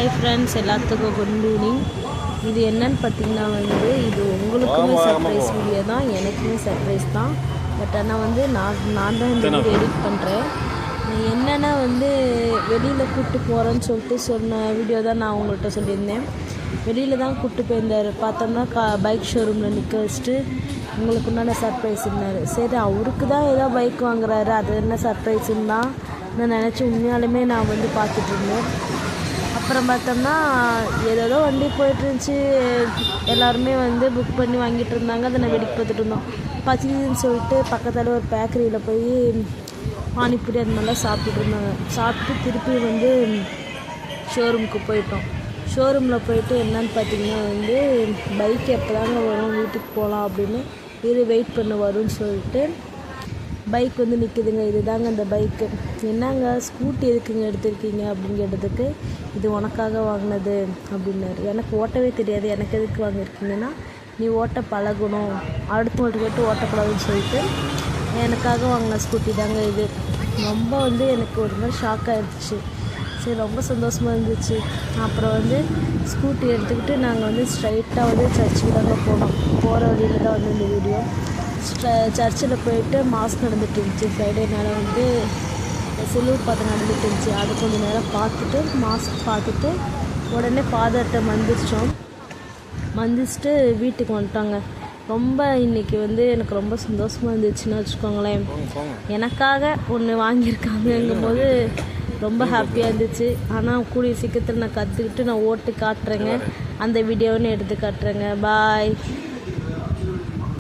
Hi friends, எல்லாத்துக்கும் good evening. இது என்னன்னு பார்த்தீங்கன்னா இது உங்களுக்குமே சர்ப்ரைஸ் வீடியோ தான், எனக்குமே சர்ப்ரைஸ் தான். பட் ஆனால் நான் தான் இந்த வீடியோ எடிட் பண்ணுறேன். என்னென்னா வெளியில் கூப்பிட்டு போகிறேன்னு சொல்லிட்டு சொன்ன வீடியோ தான் நான் உங்கள்கிட்ட சொல்லியிருந்தேன். வெளியில் தான் கூப்பிட்டு போயிருந்தார். பார்த்தோம்னா பைக் ஷோரூமில் நிற்க வச்சுட்டு உங்களுக்கு உண்டான சர்ப்ரைஸ் இருந்தார். சரி, அவருக்கு தான் ஏதோ பைக் வாங்குறாரு, அது என்ன சர்ப்ரைஸுன்னு தான் நான் நினச்சி உண்மையாலுமே நான் பார்த்துட்டு இருந்தேன். அப்புறம் பார்த்தோம்னா ஏதோ வண்டி போயிட்டு இருந்துச்சு, எல்லாருமே புக் பண்ணி வாங்கிட்டு இருந்தாங்க. அதை நான் வெடிக்க பார்த்துட்டு இருந்தோம். பசிக்குதுன்னு சொல்லிட்டு பக்கத்தில் ஒரு பேக்கரியில் போய் பானிபூரி அது மாதிரிலாம் சாப்பிட்டுட்டு இருந்தாங்க. சாப்பிட்டு திருப்பி ஷோரூமுக்கு போயிட்டோம். ஷோரூமில் போயிட்டு என்னன்னு பார்த்தீங்கன்னா பைக் எப்போ தாங்க வரும், வீட்டுக்கு போகலாம் அப்படின்னு வெயிட் பண்ண வரும்னு சொல்லிட்டு பைக் நிற்குதுங்க. இதுதாங்க அந்த பைக்கு. என்னங்க ஸ்கூட்டி எதுக்குங்க எடுத்திருக்கீங்க அப்படின்னு கேட்டதுக்கு, இது உனக்காக வாங்கினது அப்படின்னாரு. எனக்கு ஓட்டவே தெரியாது, எனக்கு எதுக்கு வாங்கியிருக்கீங்கன்னா நீ ஓட்ட பழகணும், அடுத்தவங்கள்ட்ட கேட்டு ஓட்டக்கூடாதுன்னு சொல்லிட்டு எனக்காக வாங்கின ஸ்கூட்டி தாங்க இது. ரொம்ப எனக்கு ஒரு மாதிரி ஷாக் ஆகிடுச்சு. சரி, ரொம்ப சந்தோஷமாக இருந்துச்சு. அப்புறம் ஸ்கூட்டி எடுத்துக்கிட்டு நாங்கள் ஸ்ட்ரைட்டாக சர்ச்சுக்கு தாங்க போனோம். போகிற வழியில் தான் இந்த வீடியோ. சர்ச்சில் போயிட்டு மாஸ் நடந்துட்டு இருந்துச்சு. ஃப்ரைடேனால சிலுவை பார்த்து நடந்துட்டு இருந்துச்சு. அது கொஞ்சம் நேரம் பார்த்துட்டு மாஸ்க் பார்த்துட்டு உடனே ஃபாதர்கிட்ட மந்திச்சுட்டு வீட்டுக்கு வந்துட்டாங்க. ரொம்ப இன்றைக்கி எனக்கு ரொம்ப சந்தோஷமாக இருந்துச்சுன்னு வச்சுக்கோங்களேன். எனக்காக ஒன்று வாங்கியிருக்காங்கங்கும்போது ரொம்ப ஹாப்பியாக இருந்துச்சு. ஆனால் கூடிய சீக்கிரத்தில் நான் கற்றுக்கிட்டு நான் ஓட்டு காட்டுறேங்க, அந்த வீடியோன்னு எடுத்து காட்டுறேங்க. பாய்.